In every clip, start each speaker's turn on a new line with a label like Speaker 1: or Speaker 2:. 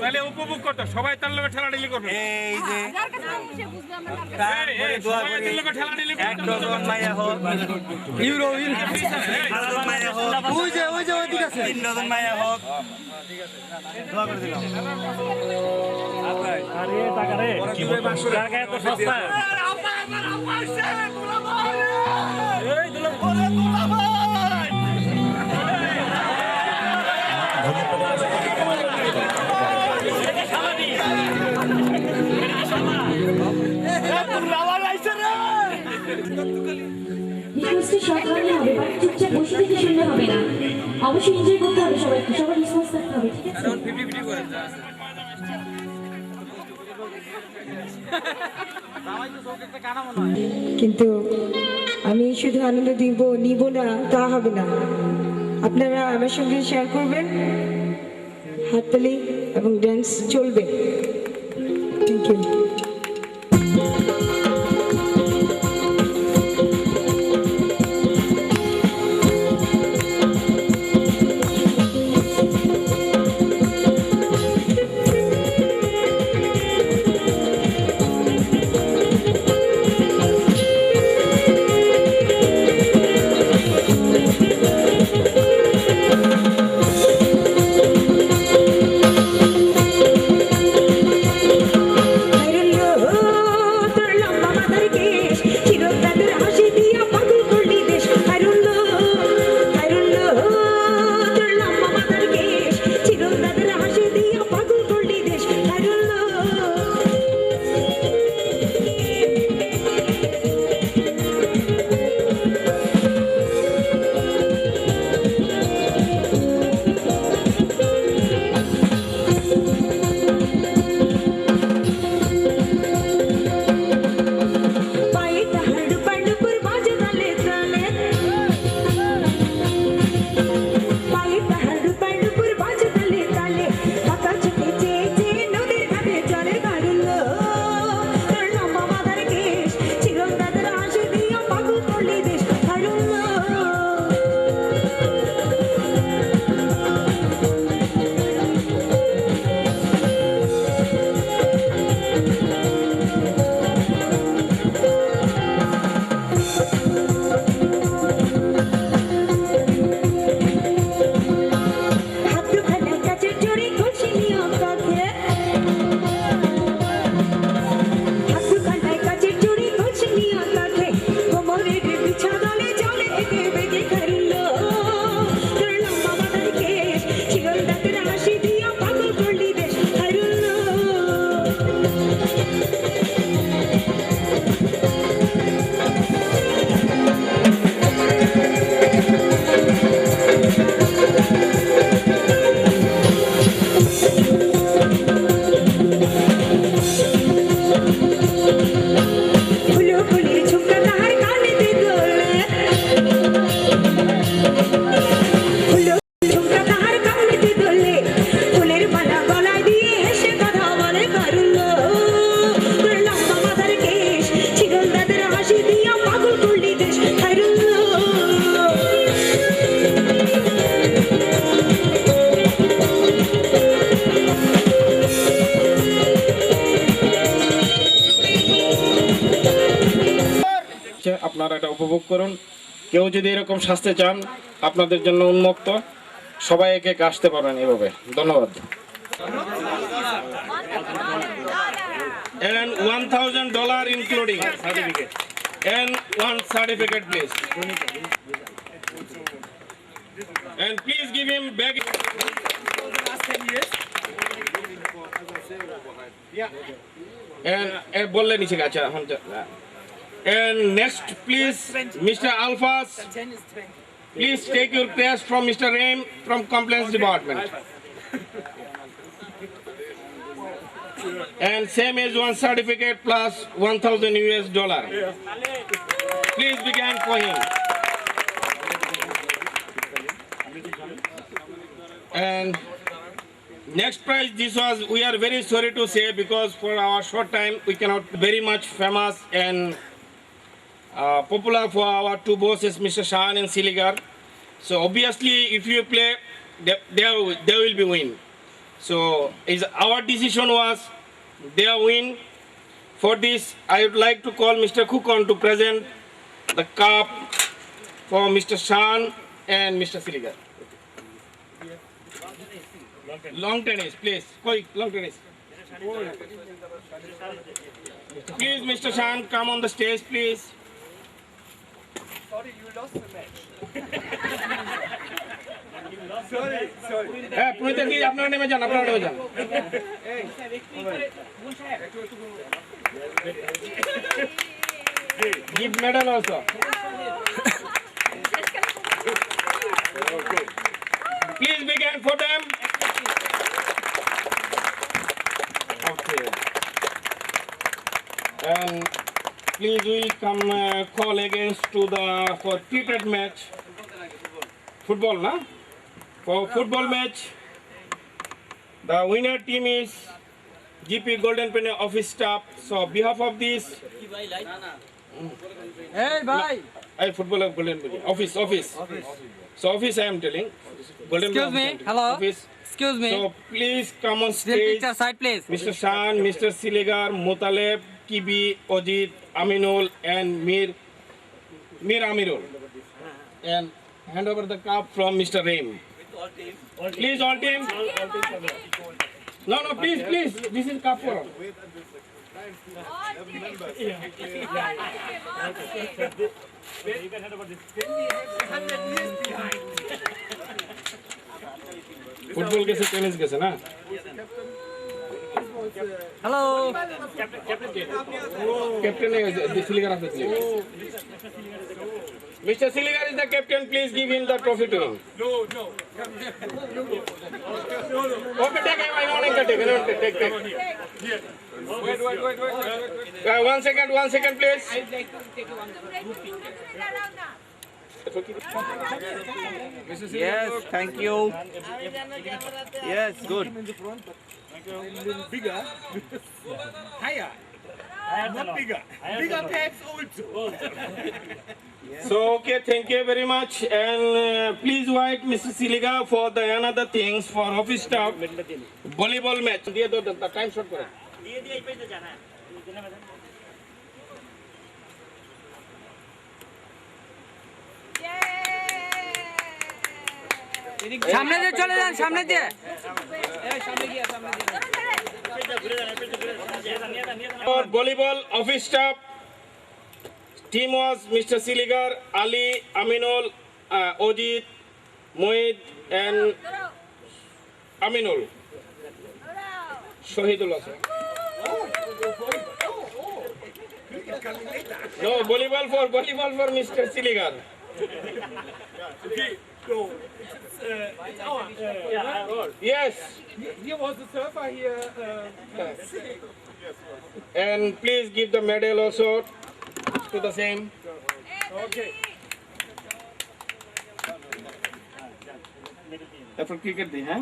Speaker 1: তাহলে উপভোগ করতো সবাই তার লোকে ঠেলাঠেলি করবে।
Speaker 2: এই যে
Speaker 1: ঠেলাঠেলি
Speaker 2: এক ডজন মাইয়া হোক, ইউরো মাইয়া হোক, ওই যে ওইদিকে আছে 3 ডজন মাইয়া হোক। দোয়া করে দিলাম।
Speaker 3: আরে টাকা রে কি বলছো টাকা এত সস্তা এই দুলা করে দুলা ভাই
Speaker 4: চুপচাপ বসে থেকে শুনলে হবে না, অবশ্যই এনজয় করতে হবে, সবাইকে সবার রেসপন্স থাকতে হবে, ঠিক আছে?
Speaker 5: কিন্তু আমি শুধু আনন্দ নিব না তা হবে না, আপনারা আমার সঙ্গে শেয়ার করবেন, হাততালি এবং ড্যান্স চলবে। Thank you.
Speaker 1: আপনারা এটা উপভোগ করুন। কেউ যদি এরকম সাজতে চান আপনাদের জন্য উন্মুক্ত, সবাই একে আসতে পারবেন এভাবে। ধন্যবাদ। And $1,000 including certificate. And one certificate, please. And please give him back. And बोलले नीचे का अच्छा हम And next, please, Mr. Alphas, please take your place from Mr. Raim from Compliance Department. And same as one certificate plus $1,000. Please begin for him. And next prize, this was, we are very sorry to say, because for our short time we cannot very much famous and popular for our two bosses, Mr. Shahan and Siligar. So obviously if you play, they will be win. So our decision was their win. For this, I would like to call Mr. Khukon to present the cup for Mr. Shan and Mr. Siligar. Long tennis, please. Quick, long tennis. Please, Mr. Shan, come on the stage, please. পুরোহিত কি আপনারা নেমে যান, আপনারা নেমে যান। Give medal also. Please big hand for them. Okay. And please we'll come call against to the for cricket match. Football, na? For football match, the winner team is GP Golden Penny office staff. So behalf of this,
Speaker 2: এই ভাই
Speaker 1: I football of Golden Penny office. So office I am telling. Golden
Speaker 2: Excuse
Speaker 1: Penny
Speaker 2: me,
Speaker 1: office,
Speaker 2: hello.
Speaker 1: Office.
Speaker 2: Excuse me.
Speaker 1: So please come on
Speaker 2: Still
Speaker 1: stage.
Speaker 2: picture side please.
Speaker 1: Mr. Shan, Mr. Siligar, Mutaleb, Kibi, Ojit, Aminul, and Mir Amirul. And hand over the cup from Mr. Raim. Please, all team. No, please. This is cup for all. Football कैसे tennis कैसे ना?
Speaker 2: Hello.
Speaker 1: Captain है Siligar of the team. Mr. Siligar is the captain. Please give him the trophy to him. No. Okay, take him. I don't take. Wait. One second, please.
Speaker 2: Yes, thank you. Yes, good.
Speaker 1: So, okay, thank you very much. And please invite Mr. Siligar for the another things for office staff. Volleyball match. दिए दो the time shot करो.
Speaker 2: সামনে দিয়ে চলে যান, সামনে দিয়ে।
Speaker 1: For volleyball office staff, team was Mr. Siligar, Ali, Aminul, Ojit, Mohit, and Aminul. Shahidullah sir. No, volleyball for Mr. Siligar. Yes.
Speaker 6: Here was the surfer here.
Speaker 1: And please give the medal also to the same.
Speaker 6: Okay.
Speaker 1: For cricket, huh?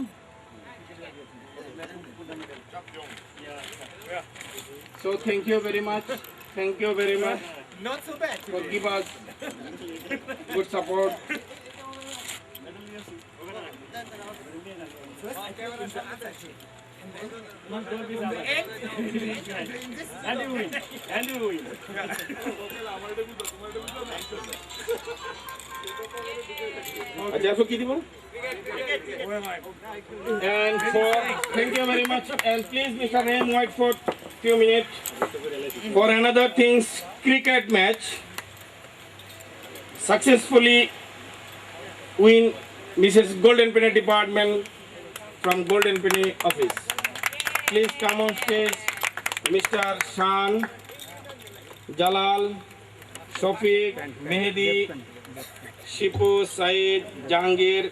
Speaker 1: So thank you very much.
Speaker 6: Not so bad.
Speaker 1: For give us good support.
Speaker 3: And you win.
Speaker 1: Ajay, for kiti bol? And for thank you very much. And please, Mr. Raim, wait for few minutes for another things cricket match. Successfully win Mrs. Golden Penny Department from Golden Penny office. Please come on stage, Mr. Shan, Jalal, Shafiq, Mehdi, Shipu, Said, Jahangir,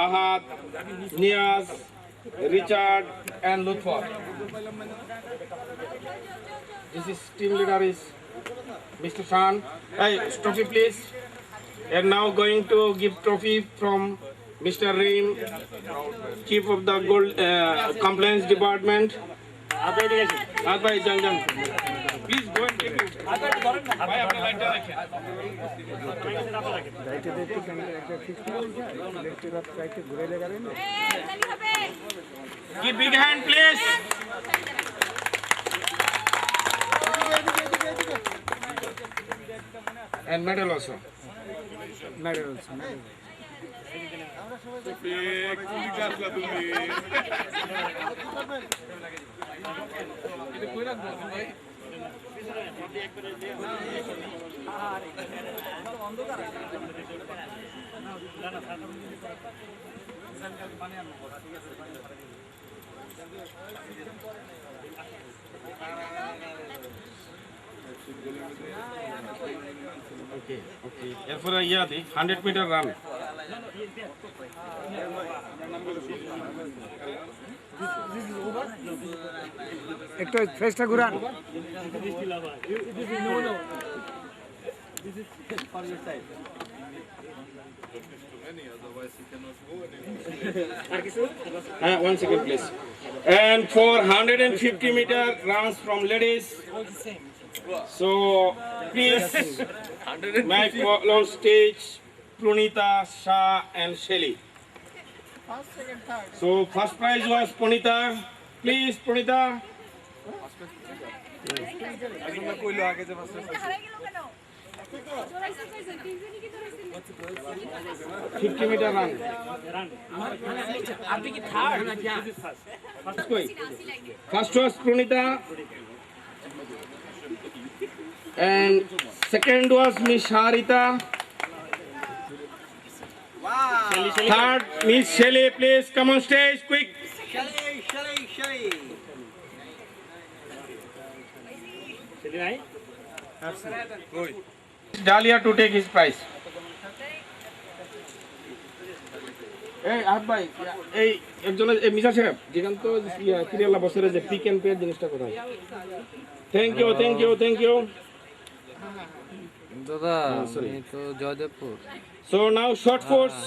Speaker 1: Ahad, Niaz, Richard, and Lutfar. This is team leader is Mr. Shan. Hey, trophy please. And now going to give trophy from Mr. Reem, Chief of the Gold Compliance Department. Adbhai Janjan. Please go ahead. ভাই আপনি লাইটটা রাখেন। Give big hand, please. And medal also. Okay, okay. এরপরে ইয়া দি 100 metre run.
Speaker 2: একটু ফেসটা ঘুরান।
Speaker 1: One second, please. And for 150 meter runs from ladies. So please, my follow stage, Prunita, Shah, and Shelly. So first prize was Punita. Please, Punita. 50 meter run. First was Prunita. And second was Miss Harita. Third, Miss Shelly, please come on stage, quick. Dahlia to take his prize. এই আহাত ভাই এই একজনের এই মিশা সাহেব যেখান তো ক্রিয়ালা বছরে যে পিক এন্ড পে জিনিসটা কোথায়? Thank you, thank you, thank you.
Speaker 7: দাদা আমি তো Joydebpur.
Speaker 1: So now short force.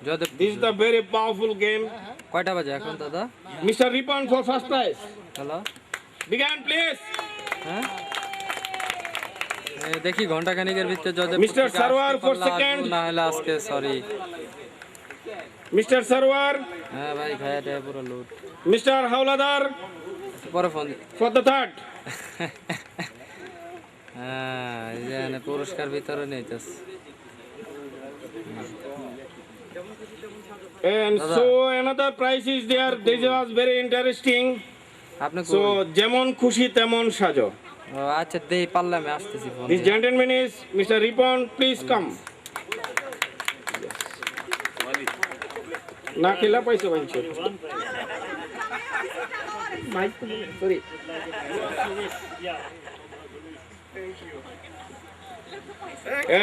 Speaker 7: Joydebpur.
Speaker 1: This is the very powerful game.
Speaker 7: কয়টা বাজে এখন দাদা?
Speaker 1: Mr. Ripon for first prize.
Speaker 7: Hello
Speaker 1: Begin please.
Speaker 7: হ্যাঁ দেখি ঘন্টা খানিকের ভিতরে Joydebpur
Speaker 1: Mr. Sarwar for second.
Speaker 7: না হলে আজকে সরি।
Speaker 1: Mr. Sarwar.
Speaker 7: হ্যাঁ ভাই খায়াটা পুরো লুট।
Speaker 1: Mr. Hauladar
Speaker 7: পরে ফোন
Speaker 1: for the third.
Speaker 7: হ্যাঁ এই যে পুরস্কার বিতরণ হইতেছে।
Speaker 1: And so another prize is there. This was very interesting.
Speaker 7: আপনি
Speaker 1: So যেমন খুশি তেমন সাজো.
Speaker 7: আচ্ছা দেই পারলাম আমি আসতেছি phone.
Speaker 1: This gentleman is Mr. Ripon. Please come. না খেলা পাইছো বাঞ্চো। Mike sorry.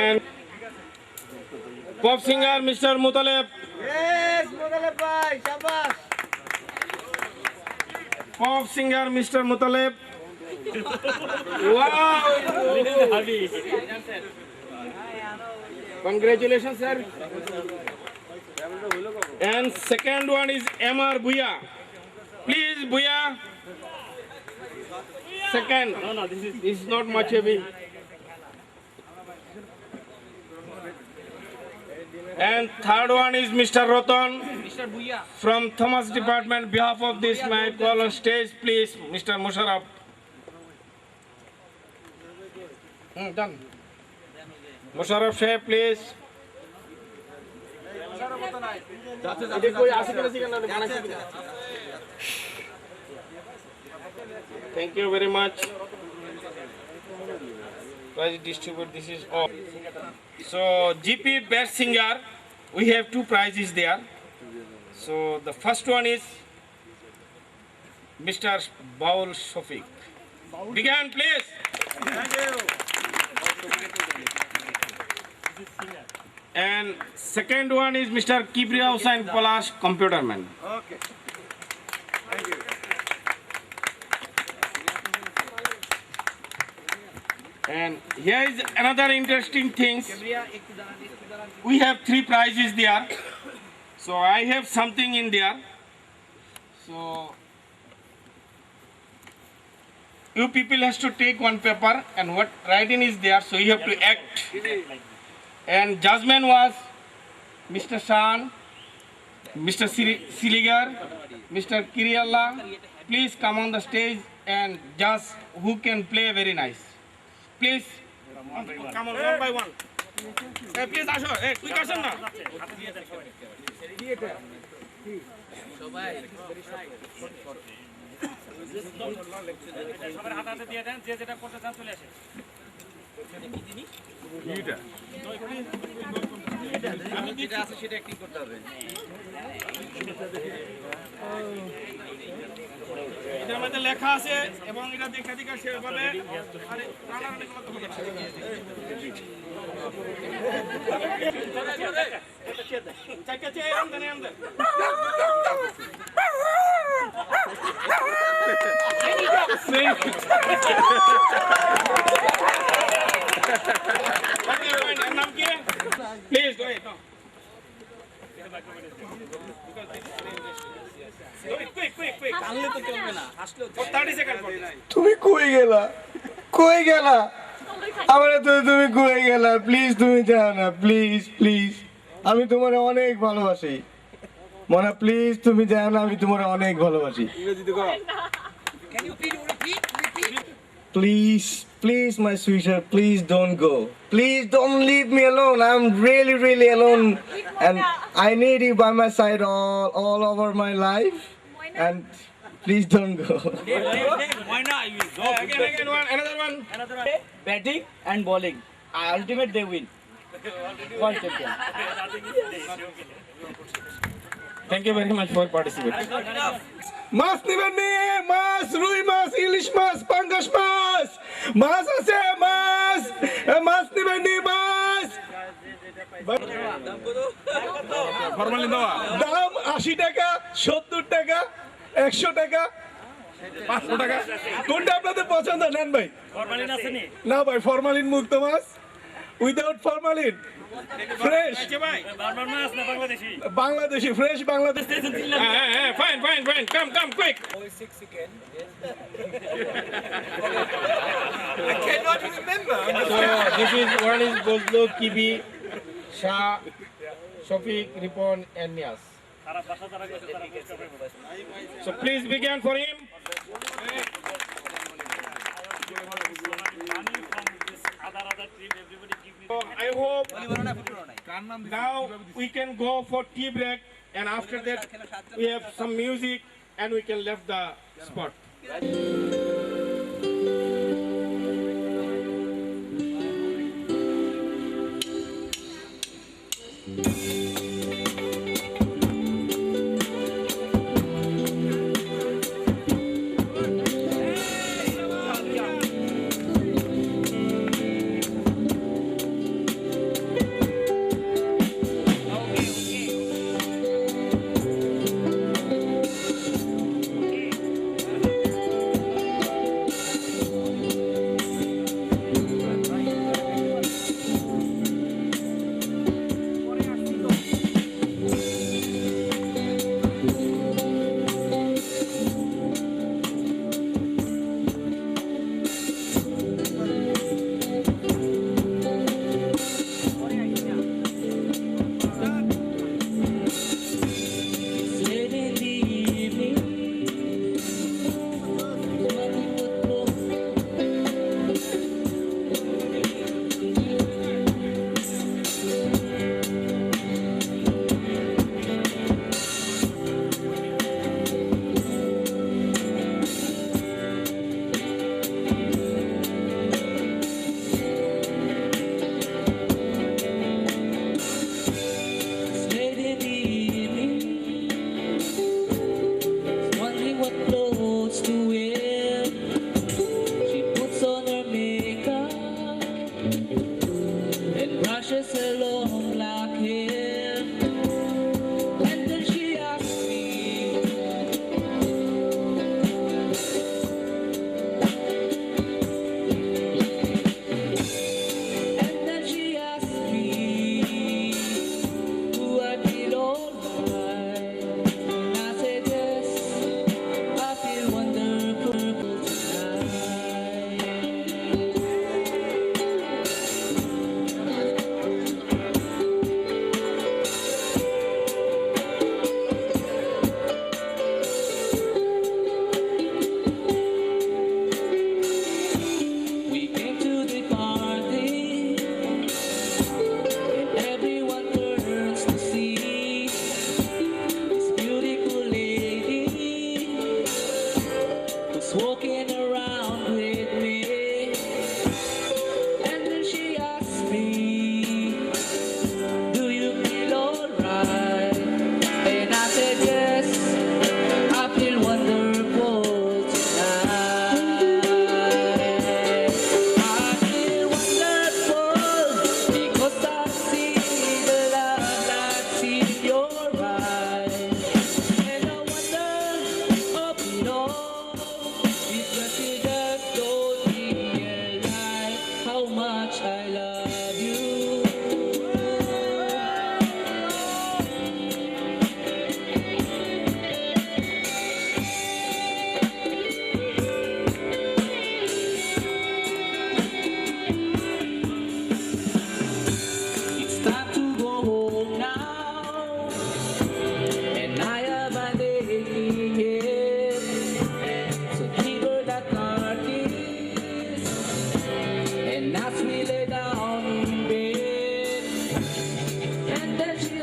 Speaker 1: And pop singer Mr. Mutaleb.
Speaker 2: Yes, Mutaleb bhai, shabash.
Speaker 1: Pop singer Mr. Mutaleb. Wow! Congratulations, sir. And second one is MR Buya. Please, Buya. Second. This is not much heavy. And third one is Mr. Rotan from Thomas Department. Behalf of this, my call on stage, please, Mr. Musharraf. Done. Musharraf Sheikh, please. Thank you very much. Prize distribute. This is all. So GP Best Singer, we have two prizes there. So the first one is Mr. Baul Shafiq. Big hand, please.
Speaker 2: Thank you.
Speaker 1: And second one is Mr. Kibriya Hussain Palash, computer man.
Speaker 2: Okay. Thank you.
Speaker 1: And here is another interesting thing. We have three prizes there. So I have something in there. So you people has to take one paper and what writing is there, so you have to act. And judgment was Mr. Shan, Mr. Siligar, Mr. Kirialla. Please come on the stage and judge who can play very nice. Please come on one by one. Hey, please asho. Hey, quick asho na.
Speaker 3: সবার হাতে হাতে দিয়ে দেন, যে যেটা করতে চান চলে আসে।
Speaker 1: এটার মধ্যে লেখা আছে এবং এটা দেখা দেখা সেভাবে আরে টানাটানি করতে হবে। চাকা চেয়ে আমদানি আমদানি। নাম কি? Please go ahead. quick. টানলে তো চলবে না, হাসলেও 30 সেকেন্ড পরে।
Speaker 2: তুমি কই গেলা? কই গেলা? আমারে তো তুমি কই গেলা? প্লিজ তুমি যাও না, প্লিজ। আমি তোমারে অনেক ভালোবাসি। মনা প্লিজ তুমি যাও না, আমি তোমারে অনেক ভালোবাসি। Please, my sweetheart, please don't go. Please don't leave me alone. I'm really alone, and I need you by my side all over my life. And please don't go.
Speaker 3: Why not? You go.
Speaker 1: Again, another one.
Speaker 8: Batting and bowling. Ultimate they win. World champion.
Speaker 1: Thank you very much for participating.
Speaker 2: মাছ নিবেন নি? মাছ, রুই মাছ, ইলিশ মাছ, পাঙ্গাস মাছ, মাছ আছে, মাছ নিবেন নি? মাছ দাম 80 টাকা, 70 টাকা, 100 টাকা, 500 টাকা। কোনটা আপনাদের পছন্দ নেন ভাই?
Speaker 3: ফরমালিন আছে নি?
Speaker 2: না ভাই, ফরমালিন মুক্ত মাছ, উইদাউট ফরমালিন, ফ্রেশ
Speaker 3: বারবার মাছ না Bangladeshi?
Speaker 2: Bangladeshi, fresh Bangladesh.
Speaker 1: Fine. Come, quick.
Speaker 6: I cannot remember.
Speaker 1: So this is one is Gozlo, Kibi, Shah, Shafiq, Ripon, and Nias.
Speaker 3: তারা ভাষা যারা করছে তারা পুরস্কার পাবে।
Speaker 1: So please begin for him. So I hope now we can go for tea break, and after that we have some music and we can leave the spot.
Speaker 5: and the